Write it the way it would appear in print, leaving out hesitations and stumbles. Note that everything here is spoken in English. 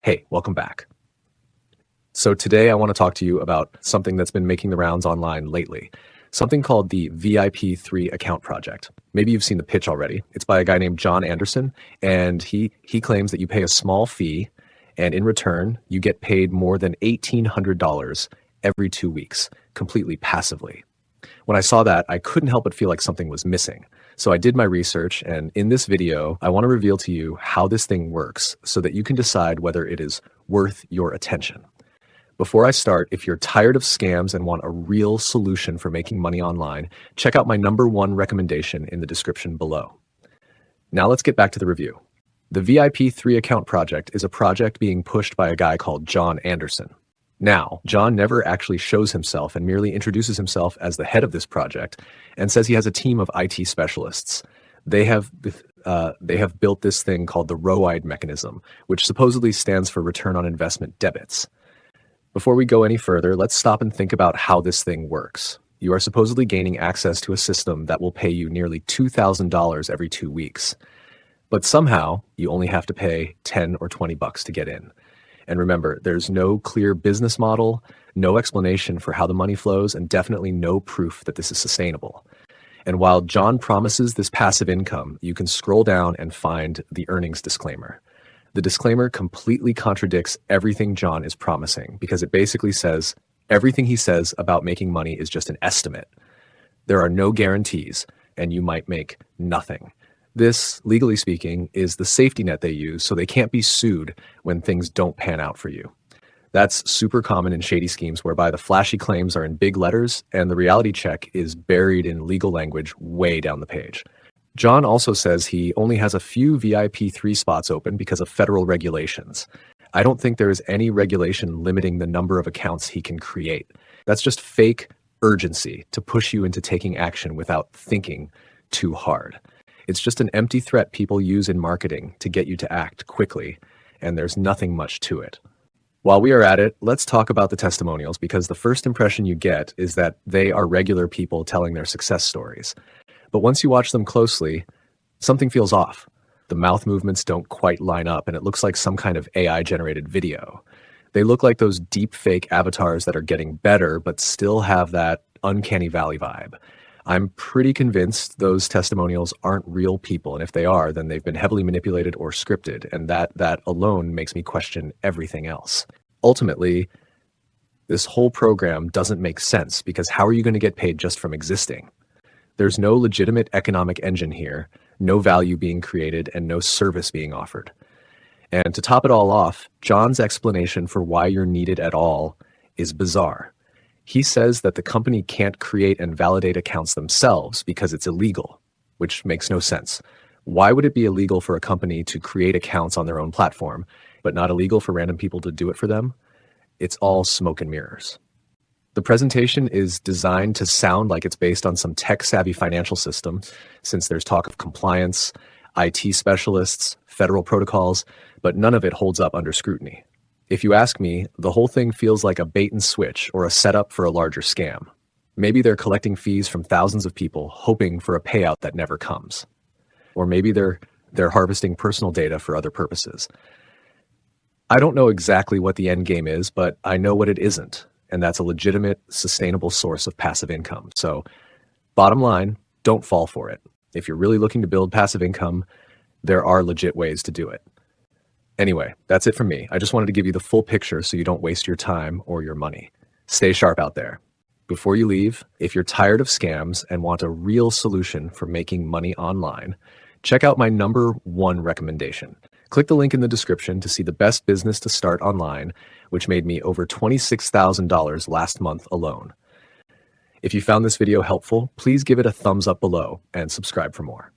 Hey, welcome back. So today I want to talk to you about something that's been making the rounds online lately, something called the VIP3 account project. Maybe you've seen the pitch already. It's by a guy named John Anderson, and he claims that you pay a small fee, and in return, you get paid more than $1,800 every 2 weeks, completely passively. When I saw that, I couldn't help but feel like something was missing. So I did my research, and in this video, I want to reveal to you how this thing works so that you can decide whether it is worth your attention. Before I start, if you're tired of scams and want a real solution for making money online, check out my #1 recommendation in the description below. Now let's get back to the review. The VIP3 account project is a project being pushed by a guy called John Anderson. Now, John never actually shows himself and merely introduces himself as the head of this project and says he has a team of IT specialists. They have built this thing called the ROI mechanism, which supposedly stands for return on investment debits. Before we go any further, let's stop and think about how this thing works. You are supposedly gaining access to a system that will pay you nearly $2,000 every 2 weeks. But somehow, you only have to pay $10 or $20 to get in. And remember, there's no clear business model, no explanation for how the money flows, and definitely no proof that this is sustainable. And while John promises this passive income, you can scroll down and find the earnings disclaimer. The disclaimer completely contradicts everything John is promising because it basically says everything he says about making money is just an estimate. There are no guarantees, and you might make nothing. This, legally speaking, is the safety net they use so they can't be sued when things don't pan out for you. That's super common in shady schemes whereby the flashy claims are in big letters and the reality check is buried in legal language way down the page. John also says he only has a few VIP3 spots open because of federal regulations. I don't think there is any regulation limiting the number of accounts he can create. That's just fake urgency to push you into taking action without thinking too hard. It's just an empty threat people use in marketing to get you to act quickly, and there's nothing much to it. While we are at it, let's talk about the testimonials because the first impression you get is that they are regular people telling their success stories. But once you watch them closely, something feels off. The mouth movements don't quite line up, and it looks like some kind of AI-generated video. They look like those deep fake avatars that are getting better but still have that uncanny valley vibe. I'm pretty convinced those testimonials aren't real people, and if they are, then they've been heavily manipulated or scripted, and that alone makes me question everything else. Ultimately, this whole program doesn't make sense because how are you going to get paid just from existing? There's no legitimate economic engine here, no value being created, and no service being offered. And to top it all off, John's explanation for why you're needed at all is bizarre. He says that the company can't create and validate accounts themselves because it's illegal, which makes no sense. Why would it be illegal for a company to create accounts on their own platform, but not illegal for random people to do it for them? It's all smoke and mirrors. The presentation is designed to sound like it's based on some tech-savvy financial system, since there's talk of compliance, IT specialists, federal protocols, but none of it holds up under scrutiny. If you ask me, the whole thing feels like a bait and switch or a setup for a larger scam. Maybe they're collecting fees from thousands of people hoping for a payout that never comes. Or maybe they're harvesting personal data for other purposes. I don't know exactly what the end game is, but I know what it isn't, and that's a legitimate, sustainable source of passive income. So, bottom line, don't fall for it. If you're really looking to build passive income, there are legit ways to do it. Anyway, that's it from me. I just wanted to give you the full picture so you don't waste your time or your money. Stay sharp out there. Before you leave, if you're tired of scams and want a real solution for making money online, check out my #1 recommendation. Click the link in the description to see the best business to start online, which made me over $26,000 last month alone. If you found this video helpful, please give it a thumbs up below and subscribe for more.